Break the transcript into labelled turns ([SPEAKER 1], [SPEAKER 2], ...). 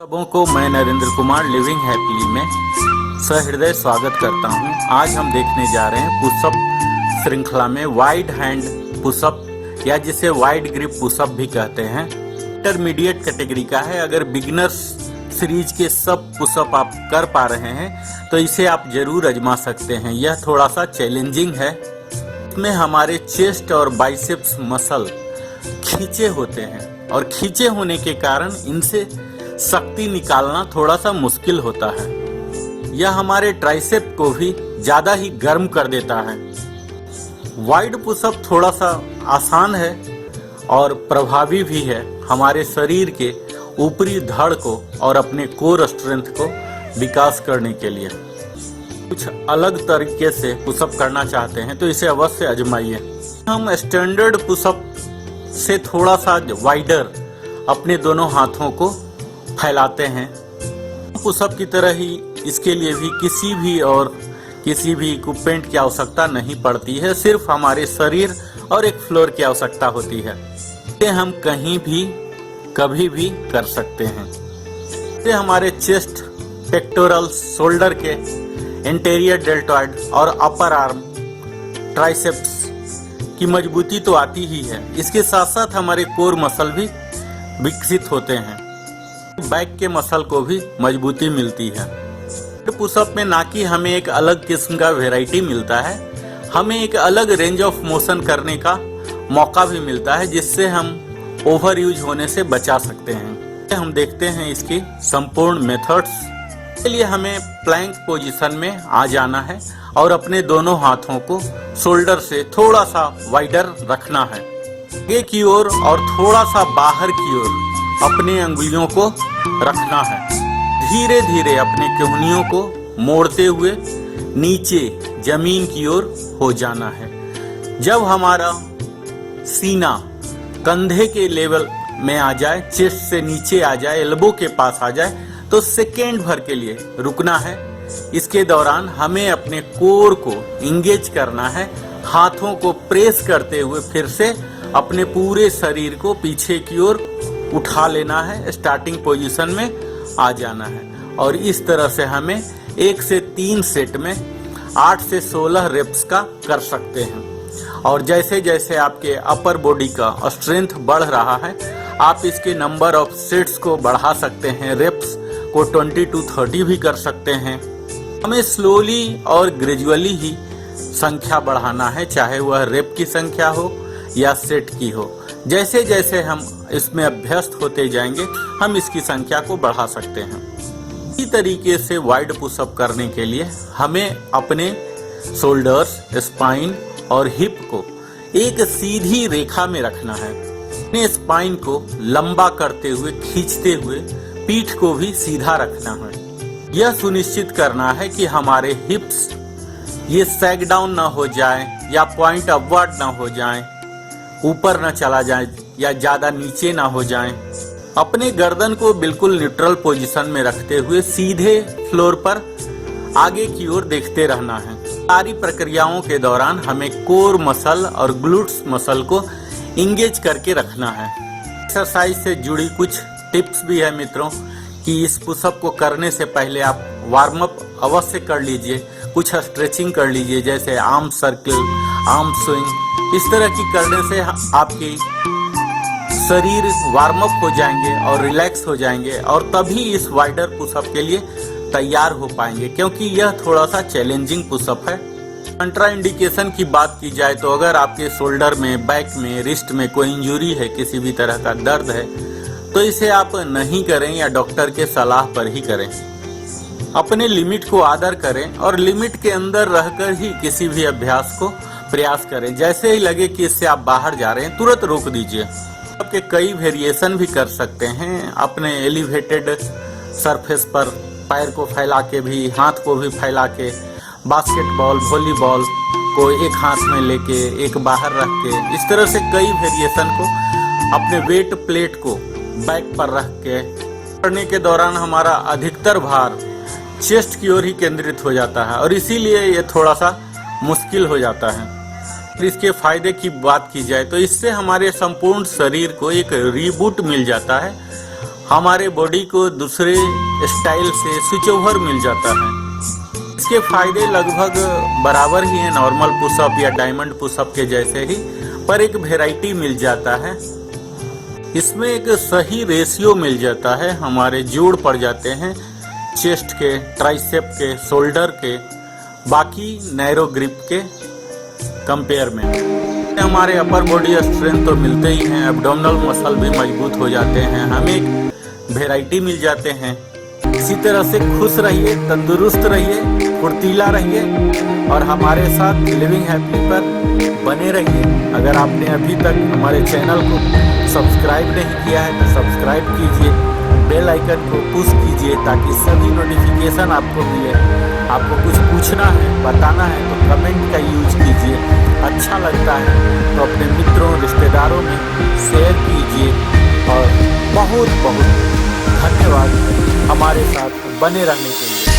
[SPEAKER 1] सबों को मैं नरेंद्र कुमार लिविंग हैप्पीली में सहृदय स्वागत करता हूं। आज हम देखने जा रहे हैं पुशअप श्रृंखला में वाइड हैंड पुशअप या जिसे वाइड ग्रिप पुशअप भी कहते हैं। इंटरमीडिएट कैटेगरी का है। अगर बिगिनर्स सीरीज के सब पुशअप आप कर पा रहे हैं तो इसे आप जरूर आजमा सकते हैं। यह थोड़ा सा चैलेंजिंग है। इसमें हमारे चेस्ट और बाइसेप्स मसल खींचे होते हैं और खींचे होने के कारण इनसे शक्ति निकालना थोड़ा सा मुश्किल होता है। यह हमारे ट्राइसेप को भी ज्यादा ही गर्म कर देता है। वाइड पुशअप थोड़ा सा आसान है और प्रभावी भी है हमारे शरीर के ऊपरी धड़ को और अपने कोर स्ट्रेंथ को विकास करने के लिए। कुछ अलग तरीके से पुशअप करना चाहते हैं तो इसे अवश्य आजमाइए। हम स्टैंडर्ड पुशअप से थोड़ा सा वाइडर अपने दोनों हाथों को फैलाते हैं। पुशअप की तरह ही इसके लिए भी किसी भी इक्विपमेंट की आवश्यकता नहीं पड़ती है। सिर्फ हमारे शरीर और एक फ्लोर की आवश्यकता होती है। इसे हम कहीं भी कभी भी कर सकते हैं। इसे हमारे चेस्ट, पेक्टोरल, शोल्डर के इंटीरियर डेल्टॉइड और अपर आर्म, ट्राइसेप्स की मजबूती तो आती ही है। इसके साथ साथ हमारे कोर मसल भी विकसित होते हैं। बैक के मसल को भी मजबूती मिलती है। पुशअप में ना कि हमें एक अलग किस्म का वैरायटी मिलता है, हमें एक अलग रेंज ऑफ मोशन करने का मौका भी मिलता है जिससे हम ओवर यूज होने से बचा सकते हैं। हम देखते हैं इसकी संपूर्ण मेथड्स। के लिए हमें प्लैंक पोजीशन में आ जाना है और अपने दोनों हाथों को शोल्डर से थोड़ा सा वाइडर रखना है। आगे की ओर और थोड़ा सा बाहर की ओर अपने अंगुलियों को रखना है। धीरे धीरे अपने कोहनियों को मोड़ते हुए नीचे जमीन की ओर हो जाना है। जब हमारा सीना कंधे के लेवल में आ जाए, चेस्ट से नीचे आ जाए, एल्बो के पास आ जाए तो सेकेंड भर के लिए रुकना है। इसके दौरान हमें अपने कोर को इंगेज करना है। हाथों को प्रेस करते हुए फिर से अपने पूरे शरीर को पीछे की ओर उठा लेना है। स्टार्टिंग पोजीशन में आ जाना है और इस तरह से हमें 1 से 3 सेट में 8 से 16 रेप्स का कर सकते हैं। और जैसे जैसे आपके अपर बॉडी का स्ट्रेंथ बढ़ रहा है आप इसके नंबर ऑफ सेट्स को बढ़ा सकते हैं। रेप्स को 20 to 30 भी कर सकते हैं। हमें स्लोली और ग्रेजुअली ही संख्या बढ़ाना है, चाहे वह रेप की संख्या हो या सेट की हो। जैसे जैसे हम इसमें अभ्यस्त होते जाएंगे हम इसकी संख्या को बढ़ा सकते हैं। इसी तरीके से वाइड पुशअप करने के लिए हमें अपने शोल्डर्स, स्पाइन और हिप को एक सीधी रेखा में रखना है। अपने स्पाइन को लंबा करते हुए, खींचते हुए पीठ को भी सीधा रखना है। यह सुनिश्चित करना है कि हमारे हिप्स ये सैग डाउन ना हो जाए या पॉइंट अपवर्ड ना हो जाए, ऊपर न चला जाए या ज्यादा नीचे ना हो जाए। अपने गर्दन को बिल्कुल न्यूट्रल पोजीशन में रखते हुए सीधे फ्लोर पर आगे की ओर देखते रहना है। सारी प्रक्रियाओं के दौरान हमें कोर मसल और ग्लूट्स मसल को इंगेज करके रखना है। एक्सरसाइज से जुड़ी कुछ टिप्स भी है मित्रों कि इस पुशअप को करने से पहले आप वार्म अप अवश्य कर लीजिए। कुछ स्ट्रेचिंग कर लीजिए जैसे आर्म सर्कल, आर्म स्विंग। इस तरह की करने से आपकी शरीर वार्म अप हो जाएंगे और रिलैक्स हो जाएंगे और तभी इस वाइडर पुशअप के लिए तैयार हो पाएंगे, क्योंकि यह थोड़ा सा चैलेंजिंग पुशअप है। कंट्रा इंडिकेशन की बात की जाए तो अगर आपके शोल्डर में, बैक में, रिस्ट में कोई इंजरी है, किसी भी तरह का दर्द है तो इसे आप नहीं करें या डॉक्टर के सलाह पर ही करें। अपने लिमिट को आदर करें और लिमिट के अंदर रहकर ही किसी भी अभ्यास को प्रयास करें। जैसे ही लगे कि इससे आप बाहर जा रहे हैं तुरंत रोक दीजिए। आपके कई वेरिएशन भी कर सकते हैं। अपने एलिवेटेड सरफेस पर पैर को फैला के भी, हाथ को भी फैला के, बास्केटबॉल, वॉलीबॉल को एक हाथ में लेके एक बाहर रख के, इस तरह से कई वेरिएशन को अपने वेट प्लेट को बैक पर रख के करने के दौरान हमारा अधिकतर भार चेस्ट की ओर ही केंद्रित हो जाता है और इसीलिए ये थोड़ा सा मुश्किल हो जाता है। इसके फायदे की बात की जाए तो इससे हमारे संपूर्ण शरीर को एक रीबूट मिल जाता है हमारे बॉडी को दूसरे स्टाइल से स्विच ओवर मिल जाता है। इसके फायदे लगभग बराबर ही हैं नॉर्मल पुशअप या डायमंड पुशअप के जैसे ही, पर एक वैरायटी मिल जाता है। इसमें एक सही रेशियो मिल जाता है, हमारे जोड़ पड़ जाते हैं चेस्ट के, ट्राइसेप के, शोल्डर के, बाकी नैरो ग्रिप के कंपेयर में। हमारे अपर बॉडी स्ट्रेंथ तो मिलते ही हैं, एब्डोमिनल मसल भी मजबूत हो जाते हैं, हमें एक वैरायटी मिल जाते हैं। इसी तरह से खुश रहिए, तंदुरुस्त रहिए, फुर्तीला रहिए और हमारे साथ लिविंग हैप्पी पर बने रहिए। अगर आपने अभी तक हमारे चैनल को सब्सक्राइब नहीं किया है तो सब्सक्राइब कीजिए, बेल आइकन को पुश कीजिए ताकि सभी नोटिफिकेशन आपको मिले। आपको कुछ पूछना है, बताना है तो कमेंट का यूज कीजिए। अच्छा लगता है तो अपने मित्रों, रिश्तेदारों में शेयर कीजिए और बहुत बहुत धन्यवाद हमारे साथ बने रहने के लिए।